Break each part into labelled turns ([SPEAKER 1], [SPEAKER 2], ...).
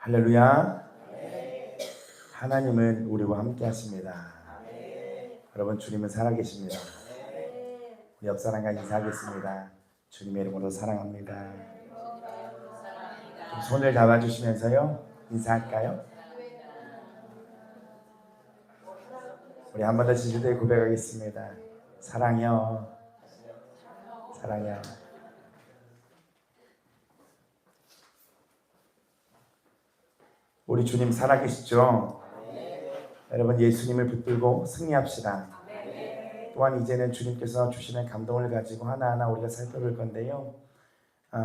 [SPEAKER 1] 할렐루야. 하나님은 우리와 함께 하십니다. 여러분, 주님은 살아계십니다. 우리 옆 사람과 인사하겠습니다. 주님의 이름으로 사랑합니다. 좀 손을 잡아주시면서요, 인사할까요? 우리 한 번 더 진실되게 고백하겠습니다. 사랑해요. 사랑해요. 우리 주님 살아계시죠? 여러분, 예수님을 붙들고 승리합시다. 또한 이제는 주님께서 주시는 감동을 가지고 하나하나 우리가 살펴볼 건데요,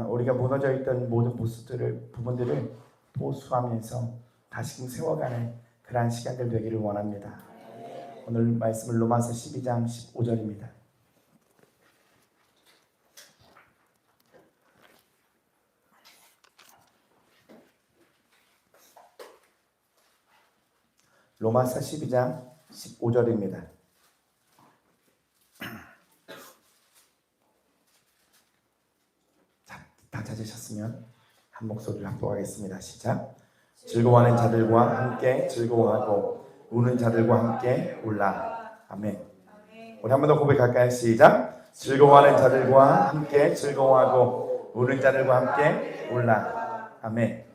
[SPEAKER 1] 우리가 무너져 있던 모든 부분들을 보수하면서 다시금 세워가는 그러한 시간들 되기를 원합니다. 오늘 말씀은 로마서 12장 15절입니다. 로마서 12장 15절입니다. 다 찾으셨으면 한 목소리를 합독하겠습니다. 시작. 즐거워하는 자들과 함께 즐거워하고 우는 자들과 함께 울라. 아멘. 우리 한 번 더 고백할까요? 시작. 즐거워하는 자들과 함께 즐거워하고 우는 자들과 함께 울라. 아멘.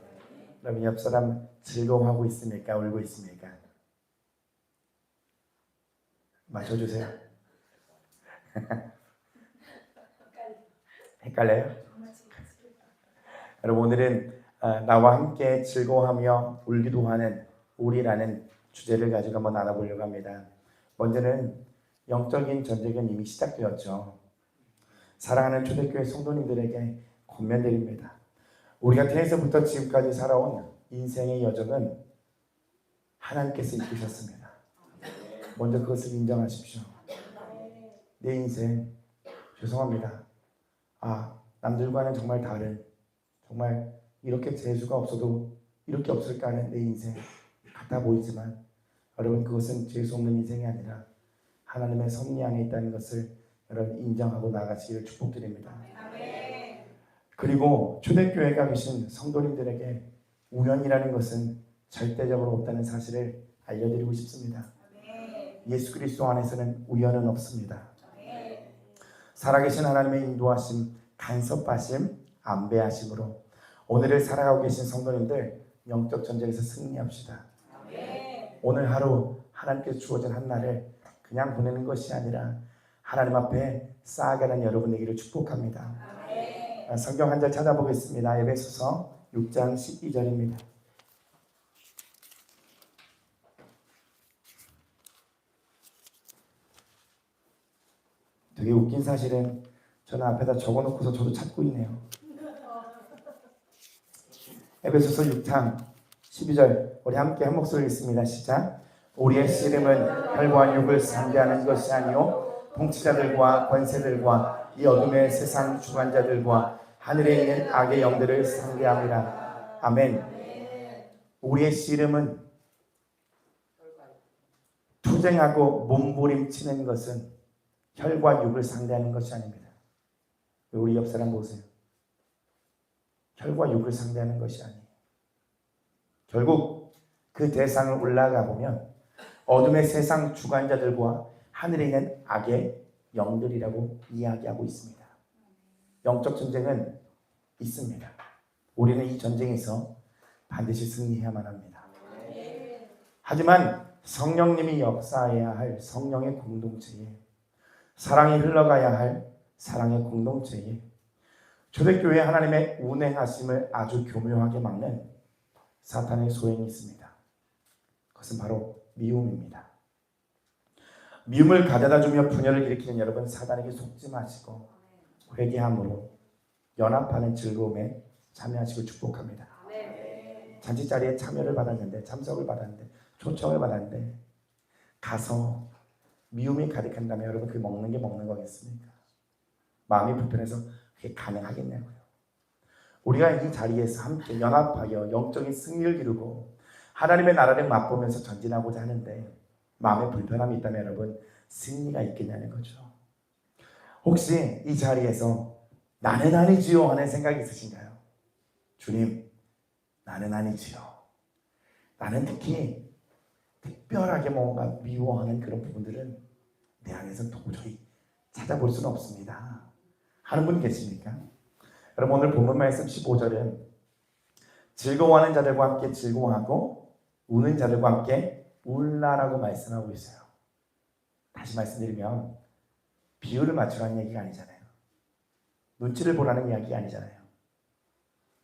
[SPEAKER 1] 여러분, 옆 사람 즐거워하고 있습니까? 울고 있습니까? 마셔주세요. 헷갈려요? 여러분, 오늘은 나와 함께 즐거워하며 울기도 하는 우리라는 주제를 가지고 한번 나눠보려고 합니다. 먼저는 영적인 전쟁은 이미 시작되었죠. 사랑하는 초대교회 성도님들에게 권면드립니다. 우리가 태에서부터 지금까지 살아온 인생의 여정은 하나님께서 이끄셨습니다. 먼저 그것을 인정하십시오. 내 인생 죄송합니다. 남들과는 정말 다른, 정말 이렇게 재주가 없어도 이렇게 없을까 하는 내 인생 같아 보이지만, 여러분, 그것은 재수 없는 인생이 아니라 하나님의 섭리 안에 있다는 것을 여러분 인정하고 나가시기를 축복드립니다. 그리고 초대교회가 계신 성도님들에게 우연이라는 것은 절대적으로 없다는 사실을 알려드리고 싶습니다. 예수 그리스도 안에서는 우연은 없습니다. 살아계신 하나님의 인도하심, 간섭하심, 안배하심으로 오늘을 살아가고 계신 성도님들, 영적 전쟁에서 승리합시다. 오늘 하루 하나님께서 주어진 한 날을 그냥 보내는 것이 아니라 하나님 앞에 쌓아가는 여러분 되기를 축복합니다. 성경 한 절 찾아보겠습니다. 에베소서 6장 12절입니다. 되게 웃긴 사실은 저는 앞에다 적어놓고서 저도 찾고 있네요. 에베소서 6장 12절, 우리 함께 한 목소리 읽습니다. 시작. 우리의 씨름은 혈과 육을 상대하는 것이 아니요 통치자들과 권세들과 이 어둠의 세상 주관자들과 하늘에 있는 악의 영들을 상대함이라. 아멘. 우리의 씨름은, 투쟁하고 몸부림치는 것은 혈과 육을 상대하는 것이 아닙니다. 우리 옆 사람 보세요. 혈과 육을 상대하는 것이 아니에요. 결국 그 대상을 올라가 보면 어둠의 세상 주관자들과 하늘에 있는 악의 영들이라고 이야기하고 있습니다. 영적 전쟁은 있습니다. 우리는 이 전쟁에서 반드시 승리해야만 합니다. 하지만 성령님이 역사해야 할 성령의 공동체에, 사랑이 흘러가야 할 사랑의 공동체에, 초대교회 하나님의 운행하심을 아주 교묘하게 막는 사탄의 소행이 있습니다. 그것은 바로 미움입니다. 미움을 가져다주며 분열을 일으키는 여러분, 사단에게 속지 마시고 회개함으로 연합하는 즐거움에 참여하시고 축복합니다. 잔치자리에 참여를 받았는데, 참석을 받았는데, 초청을 받았는데 가서 미움이 가득한다면 여러분, 그 먹는 게 먹는 거겠습니까? 마음이 불편해서 그게 가능하겠냐고요. 우리가 이 자리에서 함께 연합하여 영적인 승리를 이루고 하나님의 나라를 맛보면서 전진하고자 하는데 마음에 불편함이 있다면 여러분, 승리가 있겠냐는 거죠. 혹시 이 자리에서 나는 아니지요 하는 생각이 있으신가요? 주님, 나는 아니지요. 나는 특히 특별하게 뭔가 미워하는 그런 부분들은 내 안에서 도저히 찾아볼 수는 없습니다 하는 분 계십니까? 여러분, 오늘 본문 말씀 15절은 즐거워하는 자들과 함께 즐거워하고 우는 자들과 함께 울라라고 말씀하고 있어요. 다시 말씀드리면 비율을 맞추라는 얘기가 아니잖아요. 눈치를 보라는 이야기가 아니잖아요.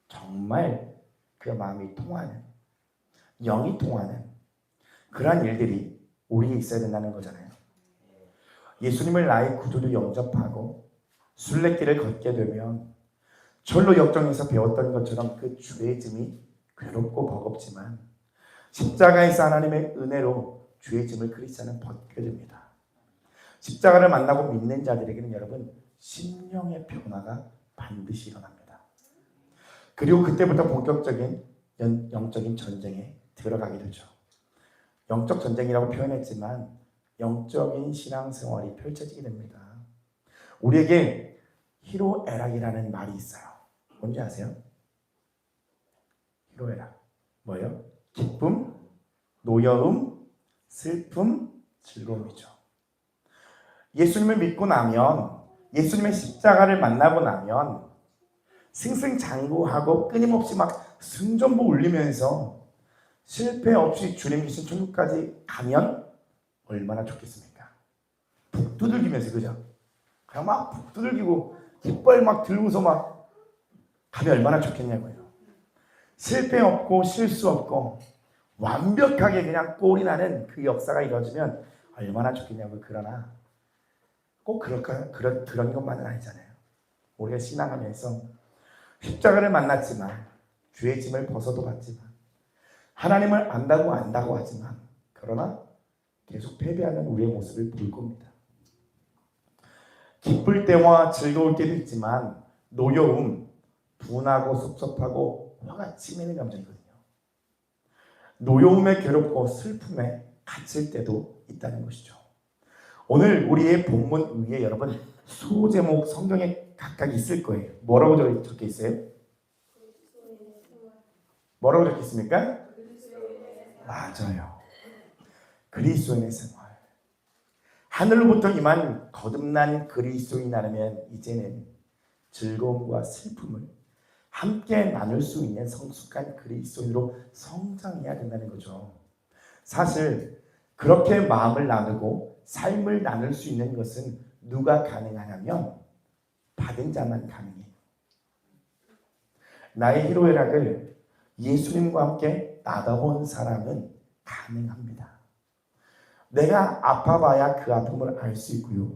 [SPEAKER 1] 정말 그 마음이 통하는, 영이 통하는 그러한 일들이 우리에 있어야 된다는 거잖아요. 예수님을 나의 구주로 영접하고 순례길을 걷게 되면 절로 역정에서 배웠던 것처럼 그 죄의 짐이 괴롭고 버겁지만 십자가에서 하나님의 은혜로 죄의 짐을 그리스도는 벗게 됩니다. 십자가를 만나고 믿는 자들에게는 여러분 심령의 변화가 반드시 일어납니다. 그리고 그때부터 본격적인 영적인 전쟁에 들어가게 되죠. 영적 전쟁이라고 표현했지만 영적인 신앙생활이 펼쳐지게 됩니다. 우리에게 희로애락이라는 말이 있어요. 뭔지 아세요? 희로애락 뭐예요? 기쁨, 노여움, 슬픔, 즐거움이죠. 예수님을 믿고 나면, 예수님의 십자가를 만나고 나면 승승장구하고 끊임없이 막 승전보 울리면서 실패 없이 주님 계신 천국까지 가면 얼마나 좋겠습니까? 북 두들기면서, 그죠? 그냥 막 북 두들기고 깃발 막 들고서 막 가면 얼마나 좋겠냐고요. 실패 없고 실수 없고 완벽하게 그냥 꼴이 나는 그 역사가 이루어지면 얼마나 좋겠냐고요. 그러나 꼭 그런 것만은 아니잖아요. 우리가 신앙하면서 십자가를 만났지만 죄의 짐을 벗어도 봤지만 하나님을 안다고 하지만 그러나 계속 패배하는 우리의 모습을 볼 겁니다. 기쁠 때와 즐거울 때도 있지만 노여움, 분하고 섭섭하고 화가 치미는 감정이거든요. 노여움에 괴롭고 슬픔에 갇힐 때도 있다는 것이죠. 오늘 우리의 본문 위에 여러분 소제목 성경에 각각 있을 거예요. 뭐라고 적혀 있어요? 뭐라고 적혀 있습니까? 맞아요. 그리스도인의 생활. 하늘로부터 임한 거듭난 그리스도인이 나면 이제는 즐거움과 슬픔을 함께 나눌 수 있는 성숙한 그리스도인으로 성장해야 된다는 거죠. 사실 그렇게 마음을 나누고 삶을 나눌 수 있는 것은 누가 가능하냐면 받은 자만 가능해요. 나의 희로애락을 예수님과 함께 나눠본 사람은 가능합니다. 내가 아파봐야 그 아픔을 알 수 있고요.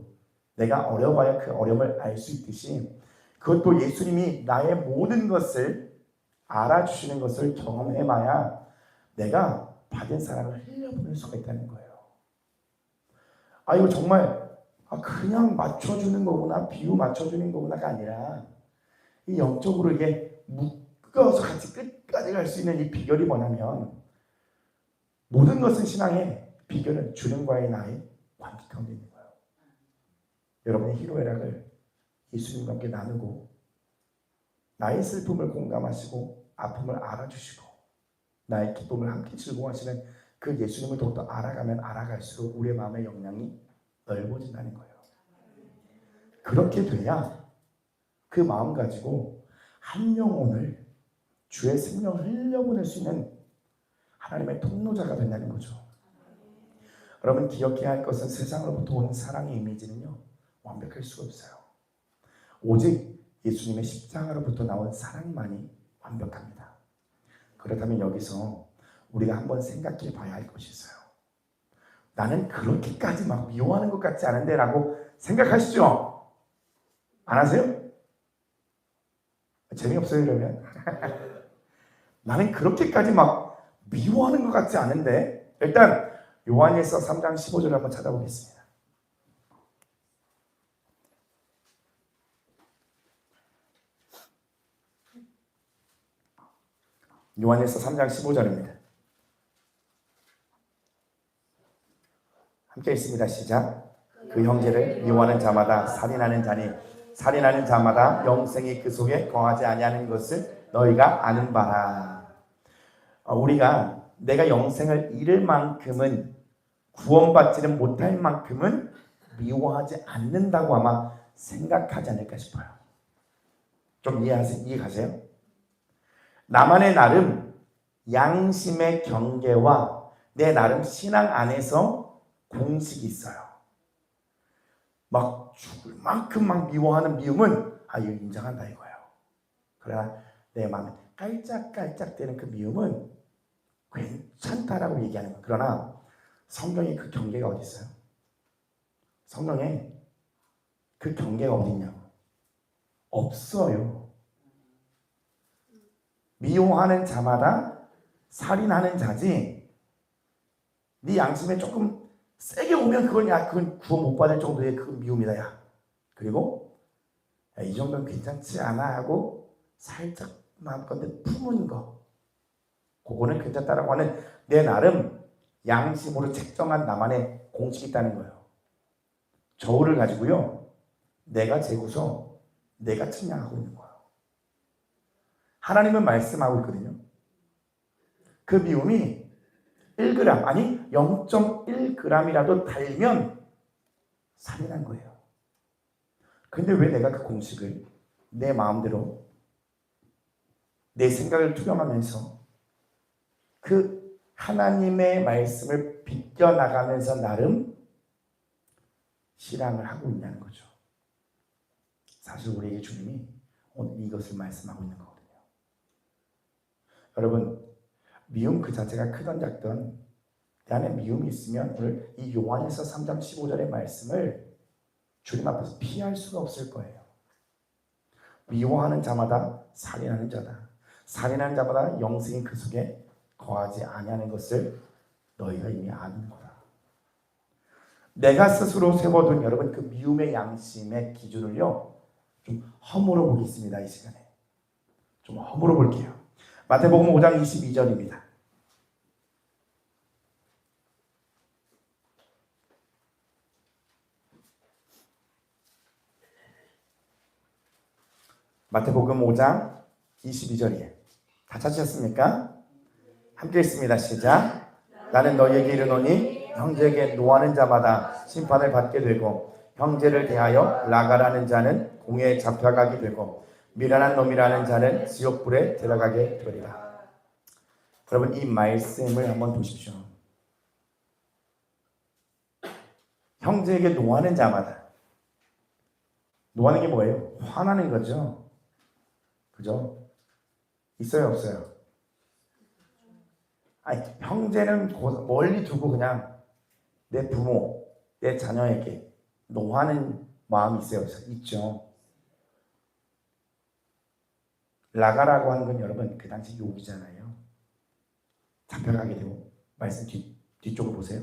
[SPEAKER 1] 내가 어려워봐야 그 어려움을 알 수 있듯이 그것도 예수님이 나의 모든 것을 알아주시는 것을 경험해봐야 내가 받은 사랑을 흘려보낼 수가 있다는 거예요. 아, 이거 정말 그냥 맞춰주는 거구나, 비유 맞춰주는 거구나가 아니라 이 영적으로 이게 묶어서 같이 끝까지 갈 수 있는 이 비결이 뭐냐면 모든 것은 신앙의 비결은 주님과의 나의 관계 가운데 있는 거예요. 여러분의 희로애락을 예수님과 함께 나누고 나의 슬픔을 공감하시고 아픔을 알아주시고 나의 기쁨을 함께 즐거워하시는 그 예수님을 더욱더 알아가면 알아갈수록 우리의 마음의 역량이 넓어진다는 거예요. 그렇게 돼야 그 마음 가지고 한 영혼을 주의 생명을 흘려보낼 수 있는 하나님의 통로자가 된다는 거죠. 여러분 기억해야 할 것은 세상으로부터 온 사랑의 이미지는요 완벽할 수가 없어요. 오직 예수님의 십자가로부터 나온 사랑만이 완벽합니다. 그렇다면 여기서 우리가 한번 생각해 봐야 할 것이 있어요. 나는 그렇게까지 막 미워하는 것 같지 않은데 라고 생각하시죠? 안 하세요? 재미없어요 이러면? 나는 그렇게까지 막 미워하는 것 같지 않은데 일단 요한일서 3장 15절을 한번 찾아보겠습니다. 요한일서 3장 15절입니다. 함께 읽습니다. 시작. 그 형제를 미워하는 자마다 살인하는 자니 살인하는 자마다 영생이 그 속에 거하지 아니하는 것을 너희가 아는 바라. 우리가 내가 영생을 잃을 만큼은, 구원받지는 못할 만큼은 미워하지 않는다고 아마 생각하지 않을까 싶어요. 좀 이해가세요? 나만의 나름 양심의 경계와 내 나름 신앙 안에서 공식이 있어요. 막 죽을 만큼 막 미워하는 미움은 이거 인정한다 이거예요. 그러나 내 마음에 깔짝깔짝대는 그 미움은 괜찮다라고 얘기하는 거예요. 그러나 성경에 그 경계가 어디 있어요? 성경에 그 경계가 어디 있냐고. 없어요. 미워하는 자마다 살인하는 자지, 네 양심에 조금 세게 오면 그건 구원 못 받을 정도의 그 미움이다. 야. 그리고 이 정도는 괜찮지 않아 하고 살짝 마음껏 품은 거, 그거는 괜찮다라고 하는 내 나름 양심으로 책정한 나만의 공식이 있다는 거예요. 저울을 가지고요, 내가 재고서 내가 측량하고 있는 거예요. 하나님은 말씀하고 있거든요. 그 미움이 1g, 아니 0.1g이라도 달면 살인한 거예요. 근데 왜 내가 그 공식을 내 마음대로 내 생각을 투영하면서 그 하나님의 말씀을 비껴나가면서 나름 실행을 하고 있냐는 거죠. 사실 우리에게 주님이 오늘 이것을 말씀하고 있는 거거든요. 여러분, 미움 그 자체가 크던 작던 내 안에 미움이 있으면 오늘 이 요한일서 3장 15절의 말씀을 주님 앞에서 피할 수가 없을 거예요. 미워하는 자마다 살인하는 자다. 살인하는 자마다 영생이 그 속에 거하지 아니하는 것을 너희가 이미 아는 거다. 내가 스스로 세워둔 여러분 그 미움의 양심의 기준을요, 좀 허물어 보겠습니다. 이 시간에 좀 허물어 볼게요. 마태복음 5장 22절입니다. 마태복음 5장 22절이에요. 다 찾으셨습니까? 함께 읽습니다. 시작. 나는 너희에게 이르노니 형제에게 노하는 자마다 심판을 받게 되고 형제를 대하여 라가라는 자는 공회에 잡혀가게 되고 미련한 놈이라는 자는 지옥불에 들어가게 되리라. 여러분, 이 말씀을 한번 보십시오. 형제에게 노하는 자마다, 노하는 게 뭐예요? 화나는 거죠. 그죠? 있어요, 없어요? 아니, 형제는 멀리 두고 그냥 내 부모, 내 자녀에게 노하는 마음이 있어요, 없어요? 있죠. 라가라고 하는 건 여러분 그 당시 욕이잖아요. 잡혀가게 되고, 말씀 뒤쪽을 보세요.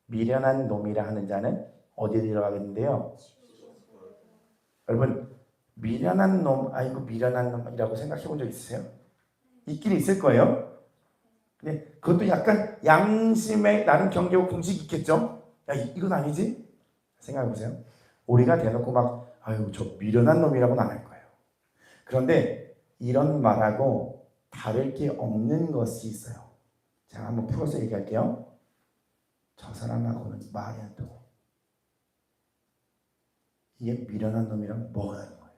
[SPEAKER 1] 미련한 놈이라 하는 자는 어디에 들어가겠는데요? 여러분, 미련한 놈, 아이고 미련한 놈이라고 생각해 본 적 있으세요? 있긴 있을 거예요. 근데 그것도 약간 양심에 나름 경계고 공식이 있겠죠? 야, 이건 아니지? 생각해 보세요. 우리가 대놓고 막 아유 저 미련한 놈이라고는 안 할 거예요. 그런데 이런 말하고 다를 게 없는 것이 있어요. 제가 한번 풀어서 얘기할게요. 저 사람하고는 말이 안 되고, 이게 미련한 놈이랑 뭐가 다른 거예요?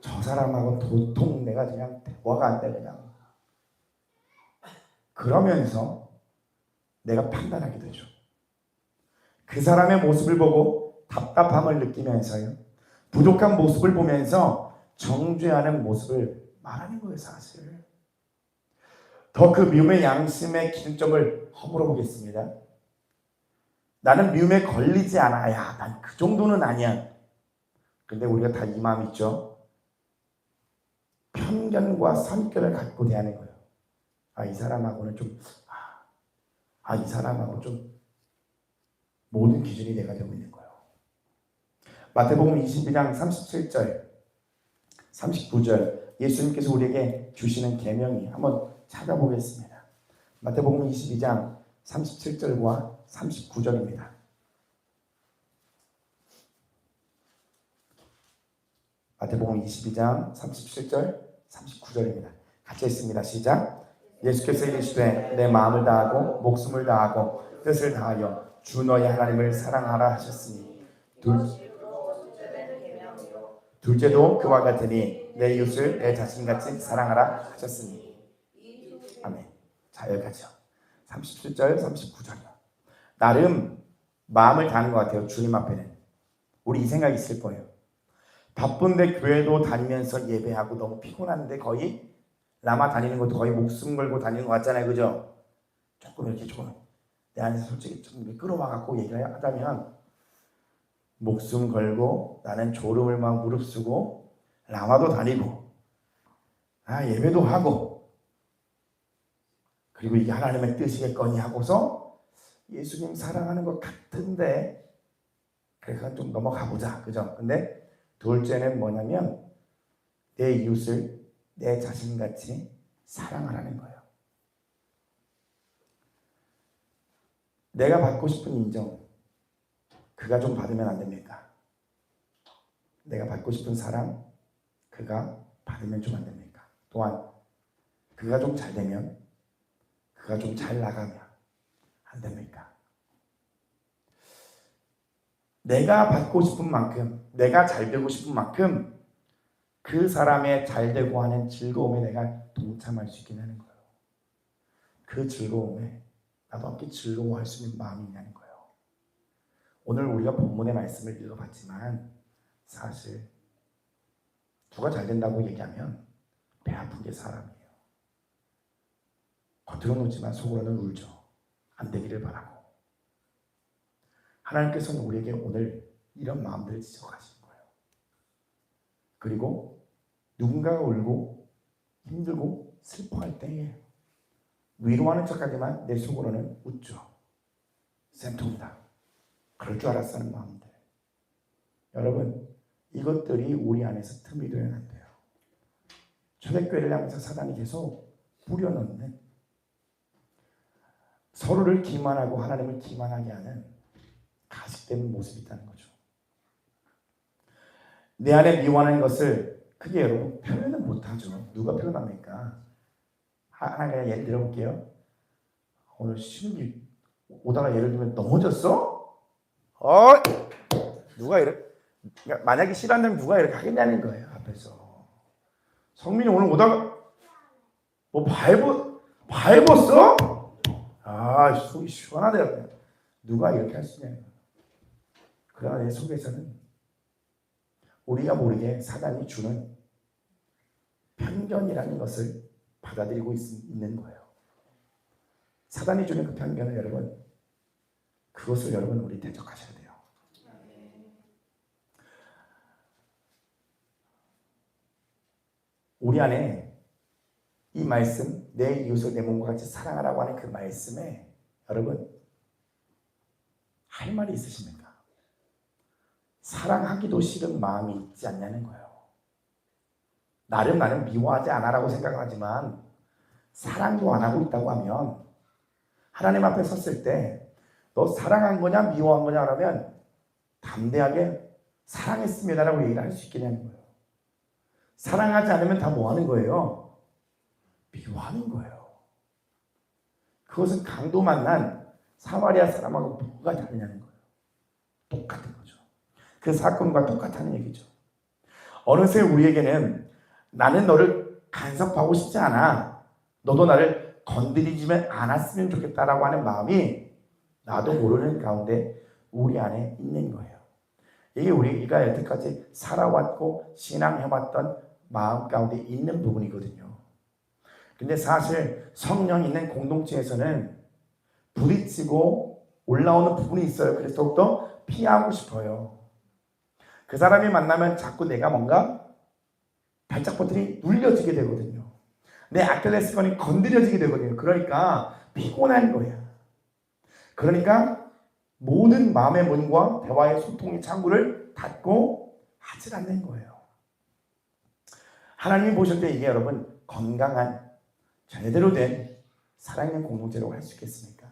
[SPEAKER 1] 저 사람하고 도통 내가 그냥 대화가 안 돼, 그냥. 그러면서 내가 판단하게 되죠. 그 사람의 모습을 보고 답답함을 느끼면서요, 부족한 모습을 보면서 정죄하는 모습을 말하는 거예요, 사실. 더 그 미움의 양심의 기준점을 허물어 보겠습니다. 나는 미움에 걸리지 않아. 야, 난 그 정도는 아니야. 근데 우리가 다 이 마음 있죠? 편견과 선견을 갖고 대하는 거예요. 이 사람하고는 좀, 이 사람하고 좀 모든 기준이 내가 되고 있는 거예요. 마태복음 22장 37절, 39절, 예수님께서 우리에게 주시는 계명이 한번 찾아보겠습니다. 마태복음 22장 37절과 39절입니다. 마태복음 22장 37절, 39절입니다. 같이 했습니다. 시작. 예수께서 이르시되 내 마음을 다하고 목숨을 다하고 뜻을 다하여 주 너의 하나님을 사랑하라 하셨으니 둘째도 그와 같으니 내 이웃을 내 자신같이 사랑하라 하셨으니. 아멘. 자, 여기까지요. 37절 39절이요. 나름 마음을 다하는 것 같아요. 주님 앞에는. 우리 이 생각이 있을 거예요. 바쁜데 교회도 다니면서 예배하고 너무 피곤한데 거의 라마 다니는 것도 거의 목숨 걸고 다니는 것 같잖아요. 그죠? 조금 이렇게 조금 내 안에서 솔직히 좀 끌어와갖고 얘기를 하다면 목숨 걸고 나는 졸음을 막 무릅쓰고 라마도 다니고 예배도 하고 그리고 이게 하나님의 뜻이겠거니 하고서 예수님 사랑하는 것 같은데 그래서 좀 넘어가 보자. 그죠? 근데 둘째는 뭐냐면 내 이웃을 내 자신같이 사랑하라는 거예요. 내가 받고 싶은 인정 그가 좀 받으면 안 됩니까? 내가 받고 싶은 사랑 그가 받으면 좀 안 됩니까? 또한 그가 좀 잘 되면 그가 좀 잘 나가면 안 됩니까? 내가 받고 싶은 만큼 내가 잘 되고 싶은 만큼 그 사람의 잘 되고 하는 즐거움에 내가 동참할 수 있게 하는 거예요. 그 즐거움에 나도 함께 즐거워할 수 있는 마음이 있냐는 거예요. 오늘 우리가 본문의 말씀을 읽어봤지만 사실 누가 잘 된다고 얘기하면 배 아픈 게 사람이에요. 겉으로는 웃지만 속으로는 울죠. 안 되기를 바라고. 하나님께서는 우리에게 오늘 이런 마음들을 지적하시는 거예요. 그리고 누군가가 울고 힘들고 슬퍼할 때에 위로하는 척하지만 내 속으로는 웃죠. 쌤통이다. 그럴 줄 알았다는 마음들. 여러분 이것들이 우리 안에서 틈이 되면 안 돼요. 초대교회를 향해서 사단이 계속 뿌려넣는 서로를 기만하고 하나님을 기만하게 하는 가식되는 모습이 있다는 거죠. 내 안에 미워하는 것을 크게 여러분 표현은 못하죠. 누가 표현합니까? 하나 그냥 예를 들어볼게요. 오늘 시험이 오다가 예를 들면 넘어졌어? 누가 그러니까 만약에 싫어한다면 누가 이렇게 하겠냐는 거예요. 앞에서 성민이 오늘 오다가 뭐 밟았어? 속이 시원하대요. 누가 이렇게 할 수 있냐는 거예요. 그러나 내 속에서는 우리가 모르게 사단이 주는 편견이라는 것을 받아들이고 있는 거예요. 사단이 주는 그 편견을 여러분 그것을 여러분 우리 대적하셔야 돼요. 우리 안에 이 말씀 내 이웃을 내 몸과 같이 사랑하라고 하는 그 말씀에 여러분 할 말이 있으십니까? 사랑하기도 싫은 마음이 있지 않냐는 거예요. 나는 미워하지 않아라고 생각하지만 사랑도 안 하고 있다고 하면 하나님 앞에 섰을 때 너 사랑한 거냐 미워한 거냐 하면 담대하게 사랑했습니다라고 얘기를 할 수 있겠냐는 거예요. 사랑하지 않으면 다 뭐 하는 거예요? 미워하는 거예요. 그것은 강도 만난 사마리아 사람하고 뭐가 다르냐는 거예요. 똑같은 거죠. 그 사건과 똑같다는 얘기죠. 어느새 우리에게는 나는 너를 간섭하고 싶지 않아. 너도 나를 건드리지만 않았으면 좋겠다라고 하는 마음이 나도 모르는 가운데 우리 안에 있는 거예요. 이게 우리가 여태까지 살아왔고 신앙해왔던 마음 가운데 있는 부분이거든요. 근데 사실 성령 있는 공동체에서는 부딪히고 올라오는 부분이 있어요. 그래서 더욱더 피하고 싶어요. 그 사람이 만나면 자꾸 내가 뭔가 발작버튼이 눌려지게 되거든요. 내 아킬레스건이 건드려지게 되거든요. 그러니까 피곤한 거야. 그러니까 모든 마음의 문과 대화의 소통의 창구를 닫고 하질 않는 거예요. 하나님이 보실 때 이게 여러분 건강한 제대로 된 살아있는 공동체라고 할 수 있겠습니까?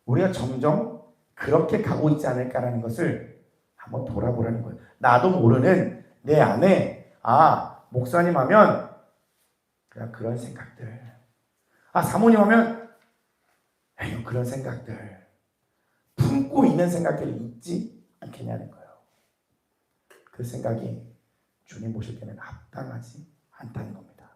[SPEAKER 1] 우리가 점점 그렇게 가고 있지 않을까라는 것을 한번 돌아보라는 거예요. 나도 모르는 내 안에 목사님 하면 그냥 그런 생각들. 사모님 하면 에휴, 그런 생각들. 품고 있는 생각들이 있지 않겠냐는 거예요. 그 생각이 주님 보실 때는 합당하지 않다는 겁니다.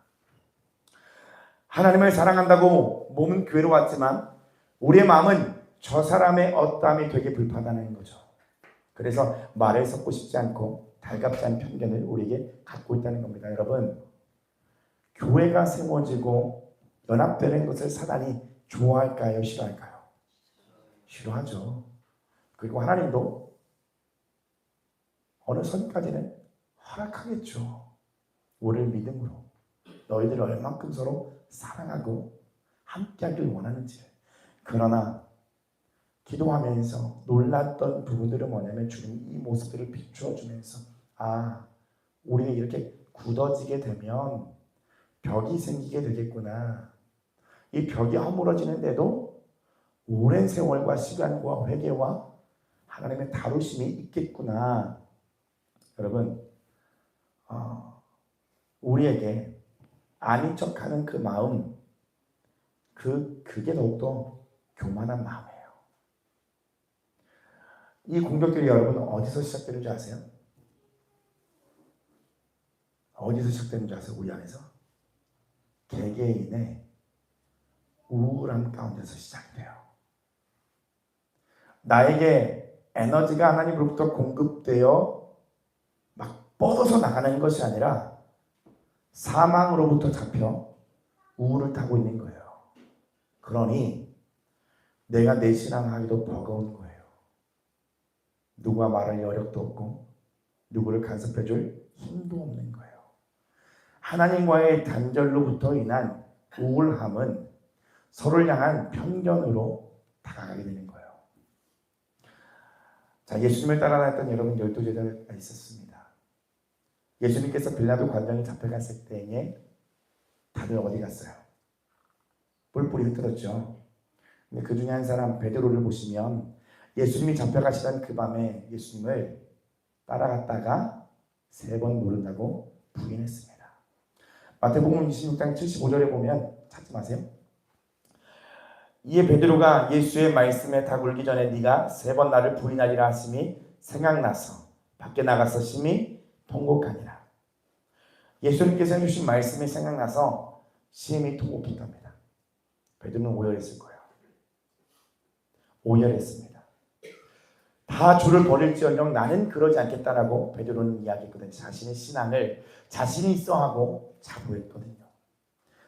[SPEAKER 1] 하나님을 사랑한다고 몸은 교회로 왔지만 우리의 마음은 저 사람의 어떠함이 되게 불편하다는 거죠. 그래서 말을 섞고 싶지 않고 달갑지 않은 편견을 우리에게 갖고 있다는 겁니다. 여러분, 교회가 세워지고 연합되는 것을 사단이 좋아할까요? 싫어할까요? 싫어하죠. 그리고 하나님도 어느 선까지는 허락하겠죠. 우리를 믿음으로 너희들 얼만큼 서로 사랑하고 함께하길 원하는지. 그러나 기도하면서 놀랐던 부분들은 뭐냐면 주님 이 모습들을 비추어 주면서 우리가 이렇게 굳어지게 되면 벽이 생기게 되겠구나. 이 벽이 허물어지는데도 오랜 세월과 시간과 회개와 하나님의 다루심이 있겠구나. 여러분, 우리에게 아닌 척하는 그 마음, 그게 더욱더 교만한 마음이에요. 이 공격들이 여러분 어디서 시작되는 줄 아세요? 어디서 시작되는 줄 아세요? 우리 안에서? 개개인의 우울함 가운데서 시작돼요. 나에게 에너지가 하나님으로부터 공급되어 막 뻗어서 나가는 것이 아니라 사망으로부터 잡혀 우울을 타고 있는 거예요. 그러니 내가 내 신앙하기도 버거운 거예요. 누가 말할 여력도 없고 누구를 간섭해줄 힘도 없는 거예요. 하나님과의 단절로부터 인한 우울함은 서로를 향한 편견으로 다가가게 되는 거예요. 자, 예수님을 따라다녔던 여러분 12제자가 있었습니다. 예수님께서 빌라도 관장에 잡혀갔을 때에 다들 어디 갔어요? 뿔뿔이 흩어졌죠. 근데 그 중에 한 사람 베드로를 보시면 예수님이 잡혀가시던 그 밤에 예수님을 따라갔다가 3번 모른다고 부인했습니다. 마태복음 26장 75절에 보면 찾지 마세요. 이에 베드로가 예수의 말씀에 다 굴기 전에 네가 3번 나를 부인하리라 하심이 생각나서 밖에 나가서 심히 통곡하니라. 예수님께서 해주신 말씀이 생각나서 심히 통곡했답니다. 베드로는 오열했을 거예요. 오열했습니다. 다 주를 버릴지언정 나는 그러지 않겠다라고 베드로는 이야기했거든요. 자신의 신앙을 자신이 있어하고 자부했거든요.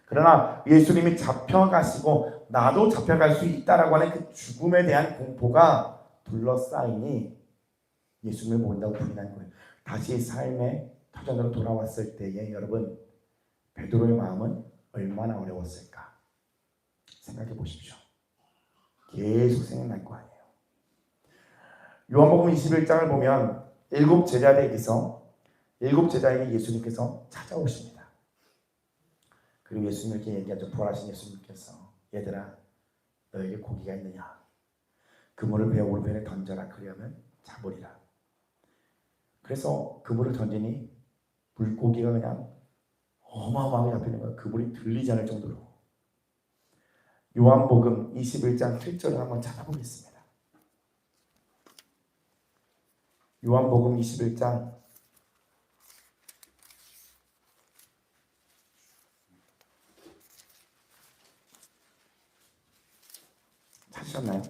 [SPEAKER 1] 그러나 예수님이 잡혀가시고 나도 잡혀갈 수 있다라고 하는 그 죽음에 대한 공포가 둘러싸이니 예수님을 모른다고 부인한 거예요. 다시 삶의 터전으로 돌아왔을 때에 여러분 베드로의 마음은 얼마나 어려웠을까 생각해 보십시오. 계속 생각날 거 아니에요. 요한복음 21장을 보면 7 제자들에게서 7 제자에게 예수님께서 찾아오십니다. 그리고 예수님 이렇게 얘기하죠. 부활하신 예수님께서 얘들아 너에게 고기가 있느냐? 그물을 배어 오른편에 던져라. 그리하면 잡으리라. 그래서 그물을 던지니 물고기가 그냥 어마어마하게 잡히는 거예요. 그물이 들리지 않을 정도로. 요한복음 21장 7절을 한번 찾아보겠습니다. 요한복음 21장 찾으셨나요?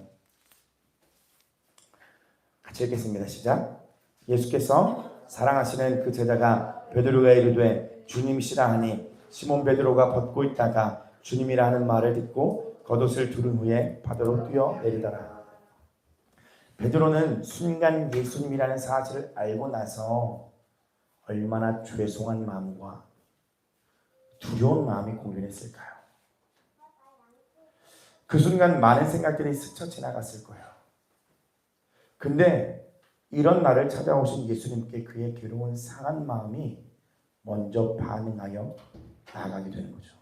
[SPEAKER 1] 같이 읽겠습니다. 시작. 예수께서 사랑하시는 그 제자가 베드로가 이르되 주님이시라 하니 시몬 베드로가 벗고 있다가 주님이라 하는 말을 듣고 겉옷을 두른 후에 바다로 뛰어내리더라. 베드로는 순간 예수님이라는 사실을 알고 나서 얼마나 죄송한 마음과 두려운 마음이 공존했을까요? 그 순간 많은 생각들이 스쳐 지나갔을 거예요. 근데 이런 날을 찾아오신 예수님께 그의 괴로운 상한 마음이 먼저 반응하여 나아가게 되는 거죠.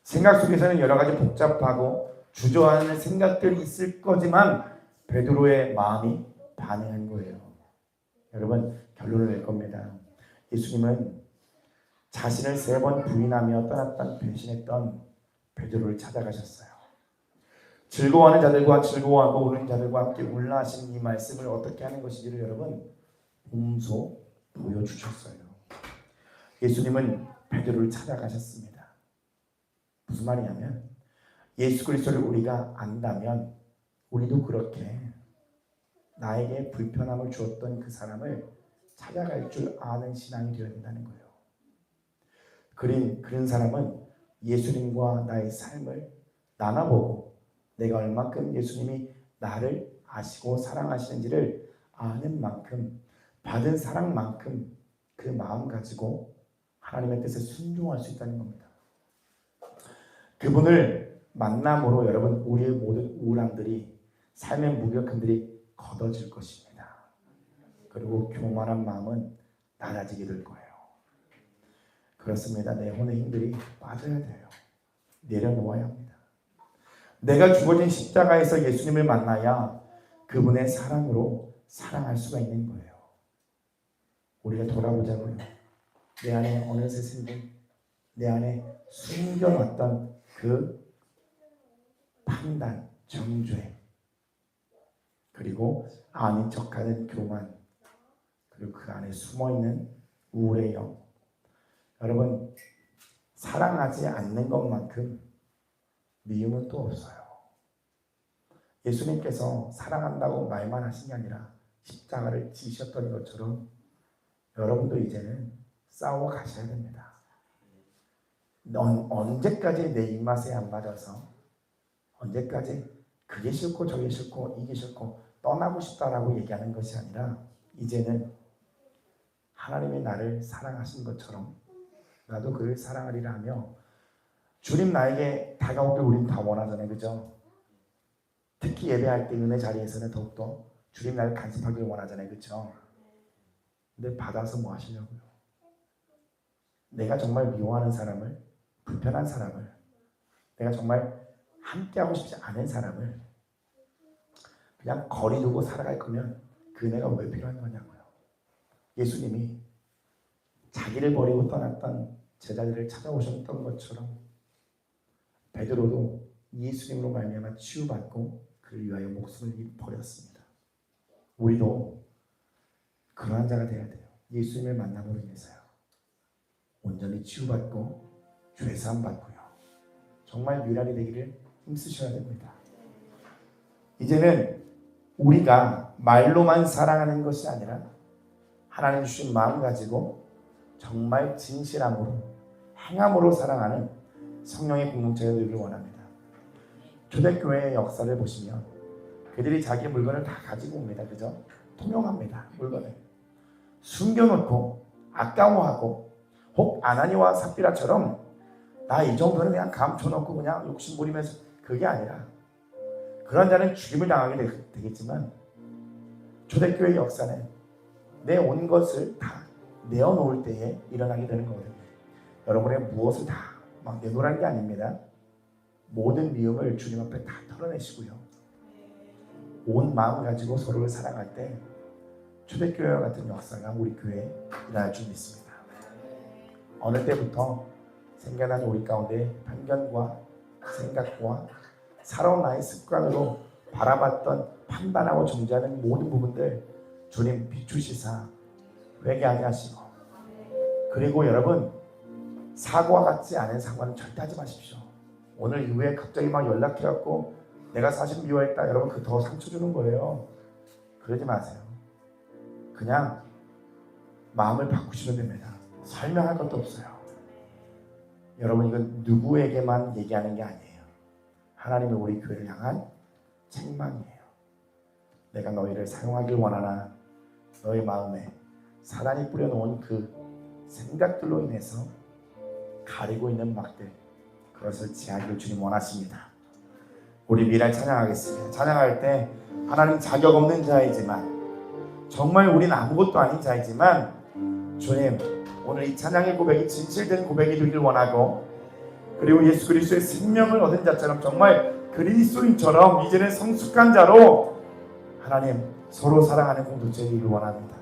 [SPEAKER 1] 생각 속에서는 여러 가지 복잡하고 주저하는 생각들이 있을 거지만 베드로의 마음이 반응한 거예요. 여러분 결론을 낼 겁니다. 예수님은 자신을 3번 부인하며 떠났던 배신했던 베드로를 찾아가셨어요. 즐거워하는 자들과 즐거워하고 우는 자들과 함께 울라 하신 이 말씀을 어떻게 하는 것인지를 여러분 몸소 보여주셨어요. 예수님은 베드로를 찾아가셨습니다. 무슨 말이냐면 예수 그리스도를 우리가 안다면 우리도 그렇게 나에게 불편함을 주었던 그 사람을 찾아갈 줄 아는 신앙이 되어야 된다는 거예요. 그런 사람은 예수님과 나의 삶을 나눠보고 내가 얼만큼 예수님이 나를 아시고 사랑하시는지를 아는 만큼 받은 사랑만큼 그 마음 가지고 하나님의 뜻에 순종할 수 있다는 겁니다. 그분을 만남으로 여러분 우리의 모든 우울함들이 삶의 무력함들이 걷어질 것입니다. 그리고 교만한 마음은 낮아지게 될 거예요. 그렇습니다. 내 혼의 힘들이 빠져야 돼요. 내려놓아야 합니다. 내가 죽어진 십자가에서 예수님을 만나야 그분의 사랑으로 사랑할 수가 있는 거예요. 우리가 돌아보자고요. 내 안에 어느새 생긴 내 안에 숨겨놨던 그 판단, 정죄, 그리고 아닌 척하는 교만, 그리고 그 안에 숨어있는 우울의 영. 여러분, 사랑하지 않는 것만큼 미움은 또 없어요. 예수님께서 사랑한다고 말만 하신 게 아니라 십자가를 지셨던 것처럼 여러분도 이제는 싸워 가셔야 됩니다. 넌 언제까지 내 입맛에 안 맞아서 언제까지 그게 싫고 저게 싫고 이게 싫고 떠나고 싶다라고 얘기하는 것이 아니라 이제는 하나님이 나를 사랑하신 것처럼 나도 그를 사랑하리라 하며 주님 나에게 다가오길 우리는 다 원하잖아요. 그죠? 특히 예배할 때 은혜 자리에서는 더욱더 주님 나를 간섭하길 원하잖아요. 그죠? 근데 받아서 뭐 하시려고요? 내가 정말 미워하는 사람을, 불편한 사람을, 내가 정말 함께하고 싶지 않은 사람을 그냥 거리 두고 살아갈 거면 그 은혜가 왜 필요한 거냐고요. 예수님이 자기를 버리고 떠났던 제자들을 찾아오셨던 것처럼 베드로도 예수님으로 말미암아 치유받고 그를 위하여 목숨을 버렸습니다. 우리도 그러한 자가 되어야 돼요. 예수님을 만남으로 인해서요. 온전히 치유받고 죄사함 받고요. 정말 미랄이 되기를 힘쓰셔야 됩니다. 이제는 우리가 말로만 사랑하는 것이 아니라 하나님 주신 마음 가지고 정말 진실함으로 행함으로 사랑하는 성령의 공동체가 되기를 원합니다. 초대교회의 역사를 보시면 그들이 자기 물건을 다 가지고 옵니다. 그죠? 통용합니다. 물건을 숨겨놓고 아까워하고 혹 아나니와 삽비라처럼 나 이 정도는 그냥 감춰놓고 그냥 욕심부리면서 그게 아니라 그런 자는 죽임을 당하게 되겠지만 초대교회의 역사는 내 온 것을 다 내어놓을 때에 일어나게 되는 거거든요. 여러분의 무엇을 다 막 내놓으라는 게 아닙니다. 모든 미움을 주님 앞에 다 털어내시고요. 온 마음 가지고 서로를 사랑할 때 초대교회와 같은 역사가 우리 교회에 일어날 줄 믿습니다. 어느 때부터 생겨난 우리 가운데 편견과 생각과 살아온 나의 습관으로 바라봤던 판단하고 정죄하는 모든 부분들 주님 비추시사 회개하게 하시고, 그리고 여러분 사고와 같지 않은 사과는 절대 하지 마십시오. 오늘 이후에 갑자기 막 연락해갖고 내가 사실 미워했다, 여러분 그 더 상처 주는 거예요. 그러지 마세요. 그냥 마음을 바꾸시면 됩니다. 설명할 것도 없어요. 여러분 이건 누구에게만 얘기하는 게 아니에요. 하나님이 우리 교회를 향한 책망이에요. 내가 너희를 사용하길 원하나 너희 마음에 사단이 뿌려놓은 그 생각들로 인해서 가리고 있는 막들, 그것을 제하기를 주님 원하십니다. 우리 미랄 찬양하겠습니다. 찬양할 때 하나님 자격 없는 자이지만 정말 우린 아무것도 아닌 자이지만 주님 오늘 이 찬양의 고백이 진실된 고백이 되길 원하고, 그리고 예수 그리스도의 생명을 얻은 자처럼 정말 그리스도인처럼 이제는 성숙한 자로 하나님 서로 사랑하는 공동체이길 원합니다.